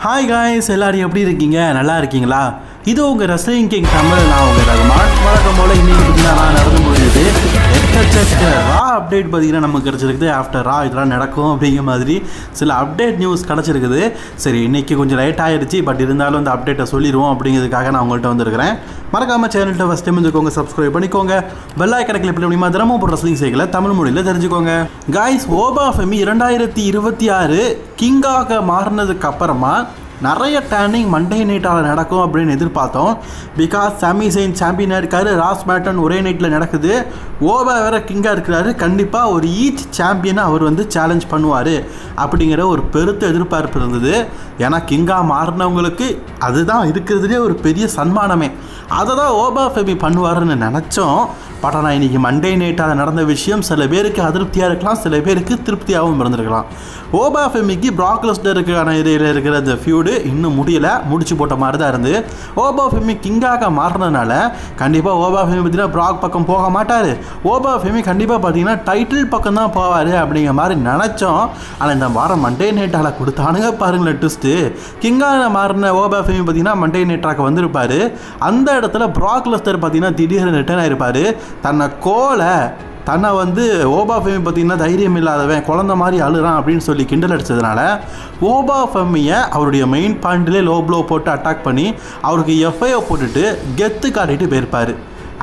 Hi guys, எல்லாரும் எப்படி இருக்கீங்க? நல்லா இருக்கீங்களா? இது உங்கள் ரெஸ்லிங் கிங் தமிழ். நான் உங்கள் ரகுமான். வழக்கம் போல் இன்றைக்கி பார்த்தீங்கன்னா நடந்து முடியுது. எக்கச்சக்க ரா அப்டேட் பார்த்தீங்கன்னா நமக்கு கிடச்சிருக்குது. ஆஃப்டர் ரா இதெல்லாம் நடக்கும் அப்படிங்கிற மாதிரி சில அப்டேட் நியூஸ் கிடச்சிருக்குது. சரி, இன்றைக்கி கொஞ்சம் லேட் ஆகிடுச்சு, பட் இருந்தாலும் அந்த அப்டேட்டை சொல்லிடுவோம் அப்படிங்கிறதுக்காக நான் உங்கள்கிட்ட வந்துருக்கிறேன். மறக்காமல் சேனல்கிட்ட ஃபஸ்ட் டைம் வந்துக்கோங்க, சப்ஸ்கிரைப் பண்ணிக்கோங்க, பெல் ஐக்கனை கிளிக் பண்ணி மூலமாக தினமும் ஒரு ரெஸ்லிங் செய்யலை தமிழ் மொழியில் தெரிஞ்சுக்கோங்க. காய்ஸ், ஓபா ஃபெமி 2026 கிங்காக மாறினதுக்கு அப்புறமா நிறைய டேர்னிங் மண்டே நைட்டால் நடக்கும் அப்படின்னு எதிர்பார்த்தோம். பிகாஸ் சாமி செயின் சாம்பியனாக இருக்கார், ராஸ் மேட்டன் ஒரே நைட்டில் நடக்குது, ஓபா வேறு கிங்காக இருக்கிறாரு. கண்டிப்பாக ஒரு ஈச் சாம்பியனை அவர் வந்து சேலஞ்ச் பண்ணுவார் அப்படிங்கிற ஒரு பெருத்த எதிர்பார்ப்பு இருந்தது. ஏன்னா கிங்காக மாறினவங்களுக்கு அதுதான் இருக்கிறதுலே ஒரு பெரிய சன்மானமே. அதை தான் ஓபா ஃபெமி பண்ணுவாருன்னு நினச்சோம். பட் ஆனால் இன்றைக்கி மண்டே நைட்டாக நடந்த விஷயம் சில பேருக்கு அதிருப்தியாக இருக்கலாம், சில பேருக்கு திருப்தியாகவும் இருந்திருக்கலாம். ஓபா ஃபெமிக்கு பிராக் லெஸ்னருக்கான இடையில் இருக்கிற அந்த ஃபியூடு இன்னும் முடியலை, முடிச்சு போட்ட மாதிரி தான் இருந்து. ஓபா ஃபெமி கிங்காக மாறினதுனால கண்டிப்பாக ஓபா ஃபெமி பார்த்தீங்கன்னா பிராக் பக்கம் போக மாட்டார். ஓபா ஃபெமி கண்டிப்பாக பார்த்தீங்கன்னா டைட்டில் பக்கம் தான் போவார் அப்படிங்கிற மாதிரி நினச்சோம். ஆனால் இந்த வாரம் மண்டே நைட்டால் கொடுத்தானுங்க பாருங்களேன் ட்விஸ்ட்டு. கிங்காக மாறின ஓபா ஃபெமி பார்த்தீங்கன்னா மண்டே நைட்டாக வந்திருப்பார். அந்த இடத்துல பிராக் லெஸ்னர் பார்த்தீங்கன்னா திடீர்னு ரிட்டர்ன் ஆகிருப்பார். தன்னை வந்து ஓபா ஃபெமி பார்த்திங்கன்னா தைரியம் இல்லாதவன், குழந்த மாதிரி அழுறான் அப்படின்னு சொல்லி கிண்டல் அடித்ததுனால ஓபா ஃபெமியை அவருடைய மெயின் பாயிண்ட்லேயே லோ ப்ளோ போட்டு அட்டாக் பண்ணி அவருக்கு எஃப்ஐஓ போட்டுட்டு கெத்து காட்டிட்டு போயிருப்பார்.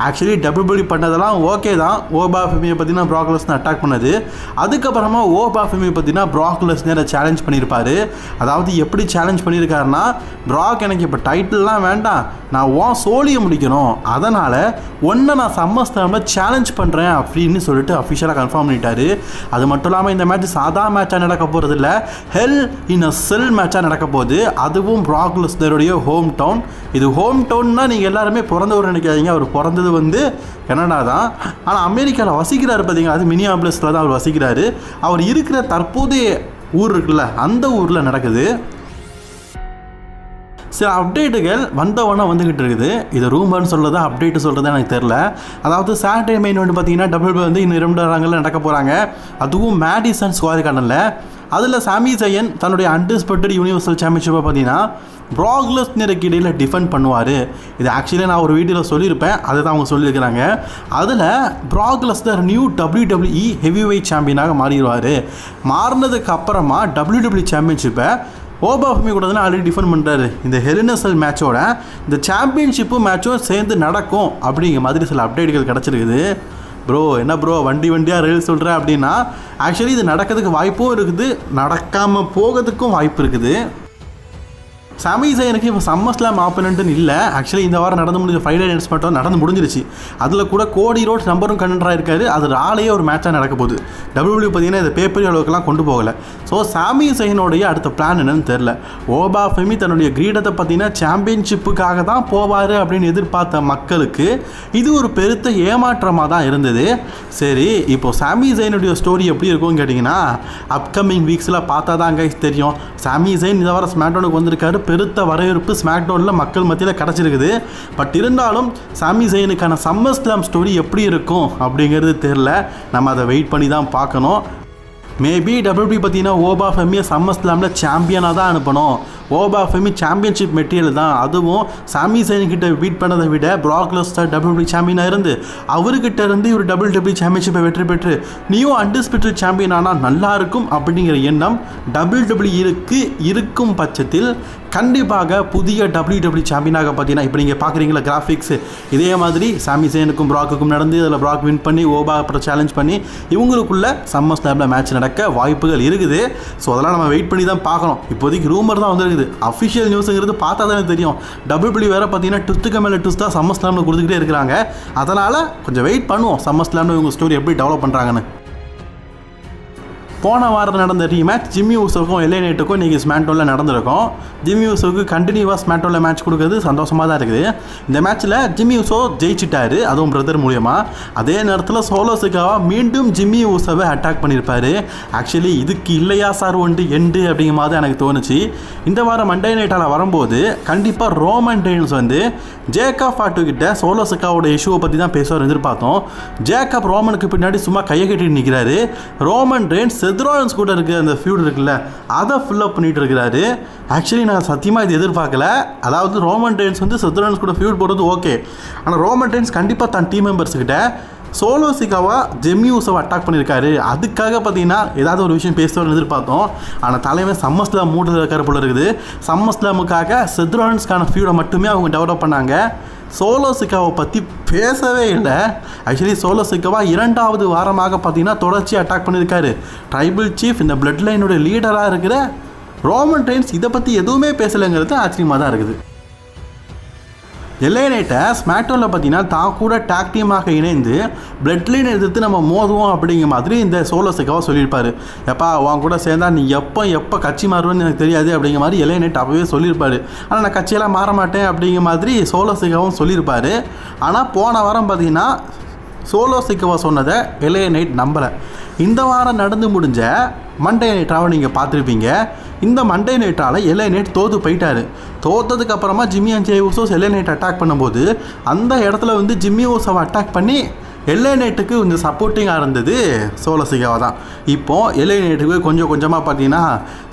ஆக்சுவலி டபிள்யூ பண்ணதெல்லாம் ஓகே தான். ஓபா ஃபெமியை பார்த்தீங்கன்னா பிராக் லெஸ்னர் அட்டாக் பண்ணது. அதுக்கப்புறமா ஓபா ஃபெமியை பார்த்தீங்கன்னா பிராக் லெஸ்னரை சேலஞ்ச் பண்ணியிருப்பார். அதாவது எப்படி சேலஞ்ச் பண்ணியிருக்காருன்னா, பிராக் எனக்கு இப்போ டைட்டில்லாம் வேண்டாம், நான் சோழியை முடிக்கணும், அதனால் ஒன்றை நான் சம்மர்ஸ்லாமில் சேலஞ்ச் பண்ணுறேன் அப்படின்னு சொல்லிட்டு அஃபிஷியலாக கன்ஃபார்ம் பண்ணிட்டார். அது மட்டும் இல்லாமல் இந்த மேட்ச் சாதா மேட்சாக நடக்க போகிறது இல்லை, ஹெல் இன் அ செல் மேட்சாக நடக்க போகுது. அதுவும் பிராக் லெஸ்னருடைய ஹோம் டவுன். இது ஹோம் டவுன்னா நீங்கள் எல்லாருமே பிறந்தவர் நினைக்காதீங்க, அவர் பிறந்தது வந்து கனடா தான், ஆனால் அமெரிக்காவில் வசிக்கிறார் பார்த்தீங்கன்னா, அது மினியாபோலிஸில் தான் அவர் வசிக்கிறாரு. அவர் இருக்கிற தற்போதைய ஊர் இருக்குல்ல, அந்த ஊரில் நடக்குது. சில அப்டேட்டுகள் வந்தவொன்னே வந்துக்கிட்டு இருக்குது. இது ரூமர்னு சொல்கிறதா அப்டேட்டு சொல்கிறதா எனக்கு தெரில. அதாவது சாட்டர்டே மெயின் வந்து பார்த்தீங்கன்னா டபிள்யூ வந்து இன்னும் 2 வாரங்களில் நடக்க போகிறாங்க. அதுவும் மேடிசன் ஸ்கொயர் கார்டனில். அதில் சாமி ஜெயன் தன்னுடைய அன்டிஸ்பியூட்டட் யூனிவர்சல் சாம்பியன்ஷிப்பை பார்த்தீங்கன்னா பிராக் லெஸ்னருக்கு இடையில் டிஃபெண்ட் பண்ணுவார். இது ஆக்சுவலி நான் ஒரு வீடியோவில் சொல்லியிருப்பேன், அதை தான் அவங்க சொல்லியிருக்கிறாங்க. அதில் Brock Lesnar new WWE heavy weight சாம்பியனாக மாறிடுவார். மாறினதுக்கு அப்புறமா WWE சாம்பியன்ஷிப்பை ஓபா ஃபெமி கூட தான் ஆல்ரெடி டிஃபெண்ட் பண்ணுறாரு. இந்த ஹெல் இன் அ செல் மேட்சோட இந்த சாம்பியன்ஷிப்பு மேட்சும் சேர்ந்து நடக்கும் அப்படிங்கிற மாதிரி சில அப்டேட்டுகள் கிடச்சிருக்குது. ப்ரோ என்ன ப்ரோ வண்டியாக ரயில் சொல்கிறேன் அப்படின்னா, ஆக்சுவலி இது நடக்கிறதுக்கு வாய்ப்பும் இருக்குது, நடக்காமல் போகிறதுக்கும் வாய்ப்பு இருக்குது. சாமி ஜெயனுக்கு இப்போ சம்மர்ஸ்லாம் ஆப்பனண்ட்டுன்னு இல்லை. ஆக்சுவலி இந்த வாரம் நடந்து முடிஞ்ச ஃப்ரைடே நைட்ஸ் மட்டும் நடந்து முடிஞ்சிருச்சு. அதில் கூட கோடி ரோட்ஸ் நம்பரும் கண்டென்டராக இருக்காரு. அது ஆளையே ஒரு மேட்சாக நடக்க போகுது. டபிள்யூ பார்த்தீங்கன்னா இந்த பேப்பர் அளவுக்குலாம் கொண்டு போகலை. ஸோ சாமி ஜெயனுடைய அடுத்த பிளான் என்னன்னு தெரில. ஓபா ஃபெமி தன்னுடைய கிரீடத்தை பார்த்தீங்கன்னா சாம்பியன்ஷிப்புக்காக தான் போவார் அப்படின்னு எதிர்பார்த்த மக்களுக்கு இது ஒரு பெருத்த ஏமாற்றமாக தான் இருந்தது. சரி, இப்போது சாமி ஜெயனுடைய ஸ்டோரி எப்படி இருக்கும்னு கேட்டிங்கன்னா, அப்கமிங் வீக்ஸில் பார்த்தா தான் கைஸ் தெரியும். சாமி ஜெயின் இந்த வாரம் ஸ்மாக்டவுனுக்கு வந்திருக்காரு. பெருத்த வரவேற்பு ஸ்மாக்டவுனில் மக்கள் மத்தியில் கிடச்சிருக்குது. பட் இருந்தாலும் சாமி ஜெயினுக்கான சம்மர்ஸ்லாம் ஸ்டோரி எப்படி இருக்கும் அப்படிங்கிறது தெரில. நம்ம அதை வெயிட் பண்ணி தான் பார்க்கணும். மேபி டபிள்யூபி பார்த்தீங்கன்னா ஓபா ஃபெமியை சம்மர்ஸ்லாமில் சாம்பியனாக தான் அனுப்பணும். ஓபா ஃபெமி சாம்பியன்ஷிப் மெட்டீரியல் தான். அதுவும் சாமி ஜெயின்கிட்ட பீட் பண்ணதை விட பிராக் லெஸ்னர் WWE சாம்பியனாக இருந்து அவர்கிட்ட இருந்து ஒரு WWE சாம்பியன்ஷிப்பை வெற்றி பெற்று நியூ அன்டிஸ்பியூட்டட் சாம்பியன் ஆனால் நல்லாயிருக்கும் அப்படிங்கிற எண்ணம் WWE இருக்கும் பட்சத்தில் கண்டிப்பாக புதிய WWE சாம்பியனாக பார்த்தீங்கன்னா இப்போ நீங்கள் பார்க்குறீங்களா கிராஃபிக்ஸு, இதே மாதிரி சாமி ஜெயினுக்கும் பிராக்குக்கும் நடந்து அதில் பிராக் வின் பண்ணி ஓபா அப்புறம் சேலஞ்ச் பண்ணி இவங்களுக்குள்ள சம்மர்ஸ்லாமில் மேட்ச் நடக்க வாய்ப்புகள் இருக்குது. ஸோ அதெல்லாம் நம்ம வெயிட் பண்ணி தான் பார்க்கணும். இப்போதைக்கு ரூமர் தான் வந்துருக்குது. அஃபிஷியல் நியூஸுங்கிறது பார்த்தா தானே தெரியும். WWE வேறு பார்த்தீங்கன்னா ட்விஸ்ட்டுக்கு மேலே ட்விஸ்ட் தான் சம்மர்ஸ்லாமில் கொடுத்துக்கிட்டே இருக்கிறாங்க. அதனால் கொஞ்சம் வெயிட் பண்ணுவோம் சம்மர்ஸ்லாமில் இவங்க ஸ்டோரி எப்படி டெவலப் பண்ணுறாங்கன்னு. போன வாரம் நடந்த ரீமேட்ச் ஜிம்மி ஊசோவுக்கும் எல்ஏ நைட்டுக்கும் இன்றைக்கி ஸ்மாக்டவுனில் நடந்திருக்கும். ஜிம்மி ஊசோவுக்கு கண்டினியூவாக ஸ்மாக்டவுனில் மேட்ச் கொடுக்குறது சந்தோஷமாக தான் இருக்குது. இந்த மேட்ச்சில் ஜிம்மி ஊசோ ஜெயிச்சிட்டார், அதுவும் பிரதர் மூலியமாக. அதே நேரத்தில் சோலோ சிக்காவா மீண்டும் ஜிம்மி ஊசோவை அட்டாக் பண்ணியிருப்பார். ஆக்சுவலி இதுக்கு இல்லையா சார் எண்டு அப்படிங்கிற மாதிரி எனக்கு தோணுச்சு. இந்த வாரம் மண்டே நைட்டால் வரும்போது கண்டிப்பாக ரோமன் ரெயின்ஸ் வந்து ஜேக்கப் ஃபாட்டு கிட்ட சோலோ சிக்காவோட இஷ்யூவை பற்றி தான் பேசுவார் எதிர்பார்த்தோம். ஜேக்கப் ரோமனுக்கு பின்னாடி சும்மா கையை கட்டி நிற்கிறாரு. ரோமன் ரெயின்ஸ் செத்ரோலன்ஸ் கூட இருக்க அந்த ஃபியூட் இருக்குல்ல அதை ஃபில்லப் பண்ணிகிட்டு இருக்கிறாரு. ஆக்சுவலி நான் சத்தியமாக இது எதிர்பார்க்கல. அதாவது ரோமன் ரெயின்ஸ் வந்து செத்ரோலன்ஸ் கூட ஃபியூட் போடுறது ஓகே, ஆனால் ரோமன் ரெயின்ஸ் கண்டிப்பாக தன் டீம் மெம்பர்ஸ்கிட்ட சோலோ சிக்காவா ஜெமி ஊசோவை அட்டாக் பண்ணியிருக்காரு. அதுக்காக பார்த்தீங்கன்னா ஏதாவது ஒரு விஷயம் பேசுவோம்னு எதிர்பார்த்தோம். ஆனால் தலைவன் சம்மஸ்லாம் மூடில் இருக்காரு போல இருக்குது. சம்மஸ்லாமுக்காக செத்ரோலன்ஸ்க்கான ஃபியூடை மட்டுமே அவங்க டெவலப் பண்ணாங்க. சோலோ சிக்காவை பற்றி பேசவே இல்லை. ஆக்சுவலி சோலோ சிக்காவா 2வது வாரமாக பார்த்தீங்கன்னா தொடர்ச்சி அட்டாக் பண்ணியிருக்காரு. ட்ரைபிள் சீஃப் இந்த பிளட் லைனுடைய லீடராக இருக்கிற ரோமன் ரெயின்ஸ் இதை பற்றி எதுவுமே பேசலைங்கிறது ஆச்சரியமாக தான் இருக்குது. LA Knight'ை ஸ்மாக்டவுனில் பார்த்தீங்கன்னா தான் கூட டாக் டீமாக இணைந்து பிளட் லைன் எதிர்த்து நம்ம மோதுவோம் அப்படிங்கிற மாதிரி இந்த சோலோ சிக்காவா சொல்லியிருப்பார். எப்பா உன் கூட சேர்ந்தா நீ எப்போ கட்சி மாறுவேன்னு எனக்கு தெரியாது அப்படிங்கிற மாதிரி LA Knight அப்பவே சொல்லியிருப்பார். ஆனால் நான் கட்சியெல்லாம் மாற மாட்டேன் அப்படிங்கிற மாதிரி சோலோ சிக்காவும் சொல்லியிருப்பார். ஆனால் போன வாரம் பார்த்தீங்கன்னா சோலோ சிக்காவா சொன்னதை LA Knight நம்பலை. இந்த வாரம் நடந்து முடிஞ்ச மண்டே நைட்டாவை நீங்கள் பார்த்துருப்பீங்க. இந்த மண்டே நைட்டால் LA Knight தோற்று போயிட்டார். தோற்றதுக்கப்புறமா Jimmy and Jey Usos LA Knight attack பண்ணும்போது அந்த இடத்துல வந்து ஜிம்மி ஊசோவை அட்டாக் பண்ணி LA Knight'க்கு கொஞ்சம் சப்போர்ட்டிங்காக இருந்தது சோலோ சிக்காவா தான். இப்போது LA Knight'க்கு கொஞ்சம் கொஞ்சமாக பார்த்தீங்கன்னா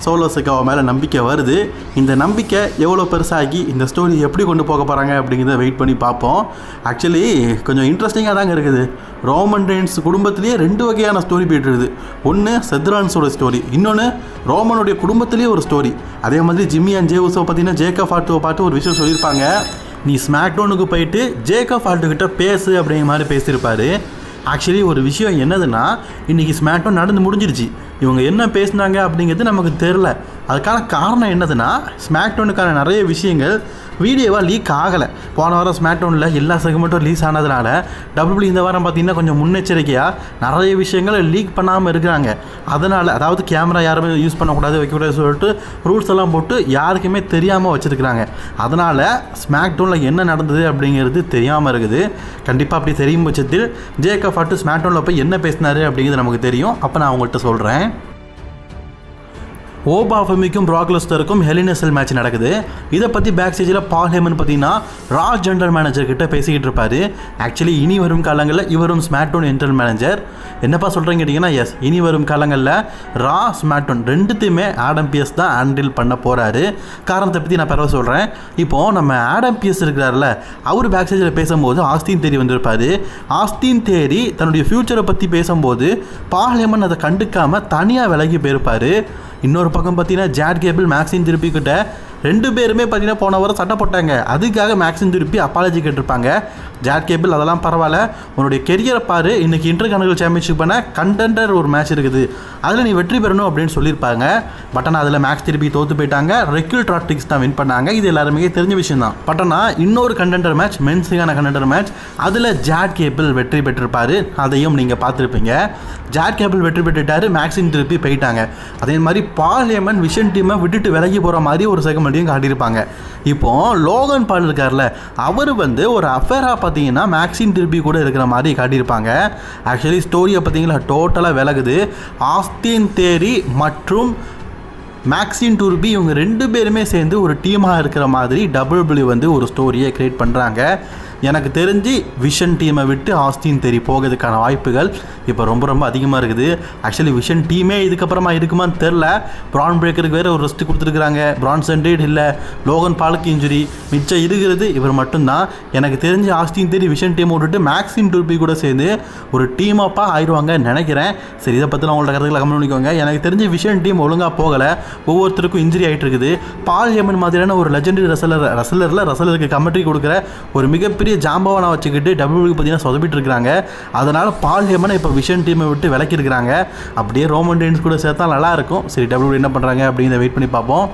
சோலோ சிக்காவா மேலே நம்பிக்கை வருது. இந்த நம்பிக்கை எவ்வளோ பெருசாகி இந்த ஸ்டோரி எப்படி கொண்டு போக போகிறாங்க அப்படிங்கிறத வெயிட் பண்ணி பார்ப்போம். ஆக்சுவலி கொஞ்சம் இன்ட்ரெஸ்டிங்காக தாங்க இருக்குது. ரோமன் ரெயின்ஸ் குடும்பத்திலேயே 2 வகையான ஸ்டோரி போய்ட்டுருது. ஒன்று செத்ரான்ஸோட ஸ்டோரி, இன்னொன்று ரோமனுடைய குடும்பத்திலேயே ஒரு ஸ்டோரி. அதே மாதிரி ஜிம்மி அண்ட் ஜே ஊசோ பார்த்தீங்கன்னா ஜேக்கப் ஃபால்ட்டுவை பார்த்து ஒரு விஷயம் சொல்லியிருப்பாங்க. நீ ஸ்மாக்டவுனுக்கு போயிட்டு ஜேக்கப் ஃபால்ட்டுக்கிட்ட பேசு அப்படிங்கிற மாதிரி பேசியிருப்பார். ஆக்சுவலி ஒரு விஷயம் என்னதுன்னா இன்றைக்கி ஸ்மாக்டவுன் நடந்து முடிஞ்சிருச்சு. இவங்க என்ன பேசுனாங்க அப்படிங்கிறது நமக்கு தெரில. அதுக்கான காரணம் என்னதுன்னா ஸ்மாக்டவுனுக்கான நிறைய விஷயங்கள் வீடியோவாக லீக் ஆகலை. போன வாரம் ஸ்மாக்டவுனில் எல்லா செக்மெண்ட்டும் ரிலீஸ் ஆனதுனால WWE இந்த வாரம் பார்த்திங்கன்னா கொஞ்சம் முன்னெச்சரிக்கையாக நிறைய விஷயங்களை லீக் பண்ணாமல் இருக்கிறாங்க. அதனால் அதாவது கேமரா யாருமே யூஸ் பண்ணக்கூடாது வைக்கக்கூடாது சொல்லிட்டு ரூல்ஸ் எல்லாம் போட்டு யாருக்குமே தெரியாமல் வச்சுருக்கிறாங்க. அதனால் ஸ்மாக்டவுனில் என்ன நடந்தது அப்படிங்கிறது தெரியாமல் இருக்குது. கண்டிப்பாக அப்படி தெரியும் பட்சத்தில் ஜேக்கப் ஃபால்ட் ஸ்மாக்டவுனில் போய் என்ன பேசினார் அப்படிங்கிறது நமக்கு தெரியும். அப்போ நான் அவங்கள்ட்ட சொல்கிறேன். ஓபாஃபமிக்கும் ப்ராக் லெஸ்னருக்கும் ஹெல் இன் எ செல் மேட்ச் நடக்குது. இதை பற்றி பேக் ஸ்டேஜில் பால் ஹேமன் பார்த்தீங்கன்னா ரா ஜெனரல் மேனேஜர்கிட்ட பேசிக்கிட்டு இருப்பார். ஆக்சுவலி இனி வரும் காலங்களில் இவரும் ஸ்மாக்டவுன் ஜெனரல் மேனேஜர். என்னப்பா சொல்கிறீங்க கேட்டிங்கன்னா, எஸ், இனி வரும் காலங்களில் ரா ஸ்மாக்டவுன் ரெண்டுத்தையுமே ஆடம் பியஸ் தான் ஹேண்டில் பண்ண போகிறாரு. காரணத்தை பற்றி நான் பரவ சொல்கிறேன். இப்போது நம்ம ஆடம் பியஸ் இருக்கிறார்ல, அவர் பேக் ஸ்டேஜில் பேசும்போது ஆஸ்டின் தேரி வந்திருப்பார். ஆஸ்டின் தேரி தன்னுடைய ஃப்யூச்சரை பற்றி பேசும்போது பால் ஹேமன் அதை கண்டுக்காமல் தனியாக விலகி போயிருப்பார். இன்னொரு பக்கம் பார்த்தீங்கன்னா ஜாட் கேபிள் மேக்ஸின் திருப்பிக்கிட்ட 2 பேருமே பார்த்தீங்கன்னா போன வாரம் சட்டை போட்டாங்க. அதுக்காக மேக்ஸின் திருப்பி அப்பாலஜி கேட்டிருப்பாங்க. ஜாட் கேபிள் அதெல்லாம் பரவாயில்ல, உன்னுடைய கெரியரை பாரு, இன்றைக்கி இன்டர்கான்டினென்டல் சாம்பியன்ஷிப் பண்ண கண்டெண்டர் ஒரு மேட்ச் இருக்குது, அதில் நீ வெற்றி பெறணும் அப்படின்னு சொல்லியிருப்பாங்க. பட் ஆனால் அதில் மேக்ஸ் திருப்பி தோற்று போயிட்டாங்க. ரெக்கிள் ட்ராட்டிக்ஸ் தான் வின் பண்ணாங்க. இது எல்லாருமே தெரிஞ்ச விஷயம் தான். பட் ஆனால் இன்னொரு கண்டெண்டர் மேட்ச், மென்ஸுக்கான கண்டெண்டர் மேட்ச், அதில் ஜாட் கேபிள் வெற்றி பெற்றிருப்பார். அதையும் நீங்கள் பார்த்துருப்பீங்க. ஜாட் கேபிள் வெற்றி பெற்றுட்டார், மேக்ஸின் திருப்பி போயிட்டாங்க. அதே மாதிரி பால் ஹேமன் விஷன் டீமை விட்டுட்டு விலகி போகிற மாதிரி ஒரு செகமெண்ட்டையும் காட்டியிருப்பாங்க. இப்போது லோகன் பால் இருக்கார்ல, அவர் வந்து ஒரு அஃபேராக பார்த்தீங்கன்னா மேக்ஸின் திருப்பி கூட இருக்கிற மாதிரி காட்டியிருப்பாங்க. ஆக்சுவலி ஸ்டோரியை பார்த்தீங்கன்னா டோட்டலாக விலகுது. ஆஸ்டின் தேரி மற்றும் மேக்ஸின் டூர்பி இவங்க 2 பேருமே சேர்ந்து ஒரு டீமாக இருக்கிற மாதிரி WWE வந்து ஒரு ஸ்டோரியை க்ரியேட் பண்ணுறாங்க. எனக்கு தெரிஞ்சு விஷன் டீமை விட்டு ஆஸ்டின் தேரி போகிறதுக்கான வாய்ப்புகள் இப்போ ரொம்ப ரொம்ப அதிகமாக இருக்குது. ஆக்சுவலி விஷன் டீமே இதுக்கப்புறமா இருக்குமான்னு தெரில. ப்ரான் பிரேக்கருக்கு வேறு ஒரு ரெஸ்ட் கொடுத்துருக்குறாங்க. பிரான்சன் ரீட் இல்லை, லோகன் பாலுக்கு இன்ஜுரி, மிச்சம் இருக்கிறது இவர் மட்டும்தான். எனக்கு தெரிஞ்சு ஆஸ்டின் தேரி விஷன் டீமை விட்டுட்டு மேக்ஸின் டூர்பி கூட சேர்ந்து ஒரு டீம் அப்பாக ஆயிடுவாங்கன்னு நினைக்கிறேன். சரி, இதை பற்றி உங்கள்ட்ட கருத்துக்களை கமெண்ட் பண்ணிக்கோங்க. எனக்கு தெரிஞ்சு விஷன் டீம் ஒழுங்காக போகலை, ஒவ்வொருத்தருக்கும் இன்ஜுரி ஆகிட்டு இருக்குது. பால் ஹேமன் மாதிரியான ஒரு லெஜெண்டரி ரசலருக்கு கமெண்ட்ரி கொடுக்குற ஒரு மிகப்பெரிய ஜாம்பவானை வச்சுக்கிட்டு WWE பார்த்தீங்கன்னா சொதப்பிட்டு இருக்கிறாங்க. அதனால் பால் ஹேமனை இப்போ விஷன் டீமை விட்டு விலக்கி இருக்கிறாங்க. அப்படியே ரோமன் ரெயின்ஸ் கூட சேர்த்தா நல்லாயிருக்கும். சரி, WWE என்ன பண்ணுறாங்க அப்படிங்கிறத வெயிட் பண்ணி பார்ப்போம்.